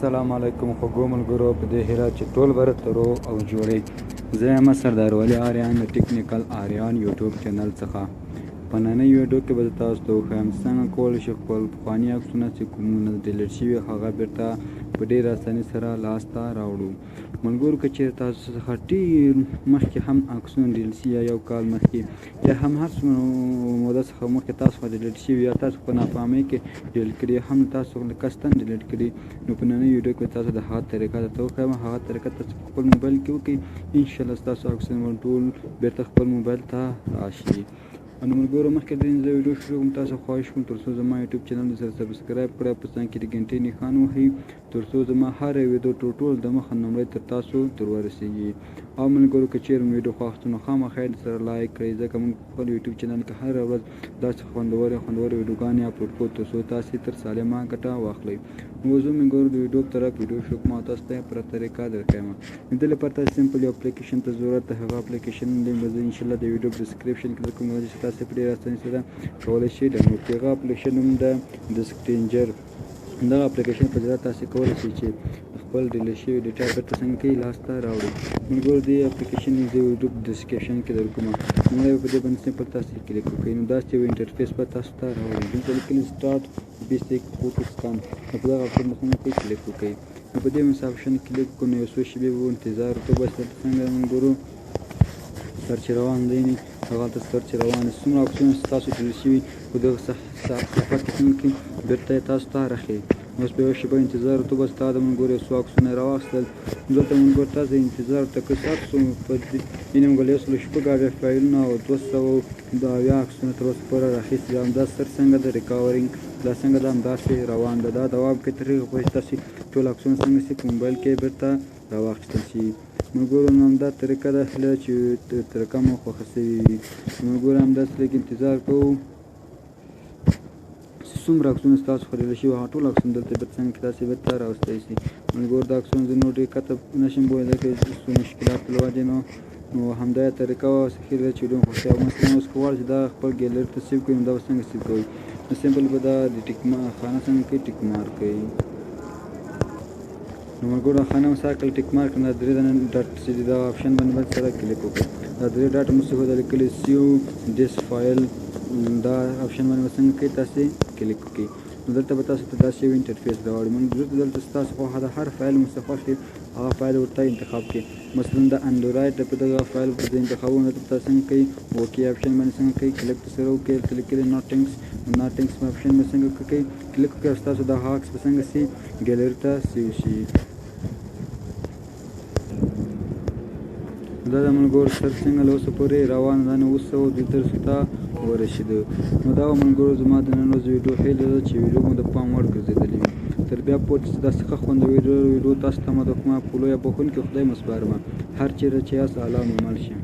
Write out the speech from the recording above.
السلام علیکم خوږو ملګرو په دې هیله چې ټول به راته روغ او جوړې. زه یم سردار ولي آریان د ټیکنیکل آریان یوټیوب چینل څخه. په نننۍ ویډیو کې به زه تاسو ته وښیم څنګه کولی شئ خپل پخواني عکسونه چې کومونه ډیلیټ شوي هغه بیرته په ډېره اسانۍ سره لاسته راوړو. ملګرو که چېرې تاسو څخه ډېر مخکې هم عکسونه ډیلیټ شي یا یو کال مخکې یا هم هر څومره موده څخه مخکې تاسو څخه ډیلیټ شوي یا تاسو په ناپامۍ کې ډیلیټ کړي هم تاسو قصداً ډیلیټ کړي، نو په نننۍ ویډیو کې تاسو د هغه طریقه درته وښیم. هغه طریقه تاسو په خپل موبایل کې وکړئ، انشاءالله ستاسو عکسونه ټول بیرته خپل موبایل ته راشي. نو ملګرو مخکې د زه ویډیو شروع کوم تاسو خواهش کوم تر څو زما یوټیوب چینل سره سبسکرایب کړئ، په څنګ کې د ګنټۍ نښان وهئ تر څو زما هره ویډیو ټول د مخه لومړی تر تاسو در ورسیږي. او ملګرو که چېرې مو ویډیو خوښ نو خامخا یې سره لایک کړئ، ځکه موږ په خپل یوټیوب چینل کې هره ورځ داسې خوندورې ویډیوګانې اپلوډ کوو تر څو تاسې تر سالمه ګټه واخلئ. نو زه ملګرو د ویډیو طرف ویډیو شروع کوم او تاسو ته یې په طریقه درښیم. د دې لپاره تاسو سمپل یو اپلیکیشن ته ضرورت ده. هغه اپلیکیشن لینک به زه انشاءالله د ویډیو په ډسکرپشن کې درکوم چې تاسو په ډېره اسانۍ سره کولی شئ ډاونلوډ کړئ. هغه اپلیکیشن نوم ده ډسکټینجر. دغه اپلیکیشن په ذریعه تاسو کولی شئ چې خپل ډیلیټ شوي ډیټا بیرته څنګه کوي لاسته راوړئ. ملګرو دې اپلیکیشن د ویډیو په ډسکرپشن کې درکوم، لومړی په دې باندې سمپل تاسو کلیک وکړئ. نو داسې یو انټرفیس به تاسو ته راوړي. دلته لیکلي سټارټ بیسیک فوټو سکان، نو په دغه اپشن باندې کلیک وکړئ. نو په دې باندې اپشن کلیک وکړو، نو یو څو شېبې به انتظار وکړو. بس دلته څنګه ملګرو سرچ روان دی، هغلته سرچ روان دی. څومره عکسونه ستاسو ډیلیټ شوي په دغه صفحه کې څنګه بیرته یې تاسو ته راښیي. اوس به یوه شېبه انتظار وکړو. بس تا د ملګرو یو څو عکسونه یې راواخیستل. دلته ملګرو تاسو انتظار وکړئ که ستاسو په دې ملګرو 160 فایلونه او 270 عکسونه تر اوسه پورې راخیستي دي. همدا سر څنګه د ریکاورینګ دا څنګه ده همداسې روان ده. دا دوام کوي تر هغې پورې چې تاسې ټول عکسونه څنګه شي په موبایل کې بیرته راواخیستل شي. ملګرو نو همدا طریقه ده چې طریقه مو خوښه شوې وي. ملګرو همداسې لږ انتظار کوو څومره عکسونه ستاسو څخه ډیلیټ شوي هغه ټول عکسونه دلته بیرته څنګه کې تاسې بیرته راوستی شي. ملګرو دا عکسونه زه نور ډېر کته نشم بویلی ځکه څو مشکلات له وجې نو همدا طریقه صحیح ده چې ویډیو مو خوښوي. او مثلا اوس که غواړئ چې دا خپل ګیلري ته سیو کړئ نو دا به څنګه سیو کوئ؟ نو سمپل به دا د ټیک خانه څنګه کوئ ټیک مارک کوئ. نو ملګرو خانه مو سره کړل ټیک مارک، دا درې دانې ډاټ چې دي دا اپشن باندې سره کلیک وکړئ. دا درې ډاټ مو څخه لیکلي سیو ډیس فایل، دا اپشن باندې څنګه کوئ تاسې کلیک وکړئ. نو دلته به تاسو ته داسې یو انټرفیس راوړي. دلته ستاسو خوښه ده هر فایل مو څه خوښ وي هغه فایل ورته انتخاب کړئ. مثلا د انډرایډ په دغه فایل په انتخابونو دلته تاسو څنګه کوئ اوکې اپشن باندې څنګه کوئ کلیک ته سره وکړئ. دلته لیکلي ناټینګس اپشن باندې څنګه کوئ کلیک وکړئ. ستاسو د هغه عکس به څنګه شي ګیلري ته سیو شي. دا د ملګرو سر څنګه له اوسه پورې روان ده، 932 ته ورسېده. نو دا ملګرو زما د نن ورځې ویډیو هیله ده چې ویډیو مو د پام وړ ګرځېدلې وي. تر بیا پورې چې دا څخه خوندوره ویډیو تاسو ته مدد کومه پولو یا بخښونکي خدای مو سپارم. هر چېرې چې یاست الله مو مل شه.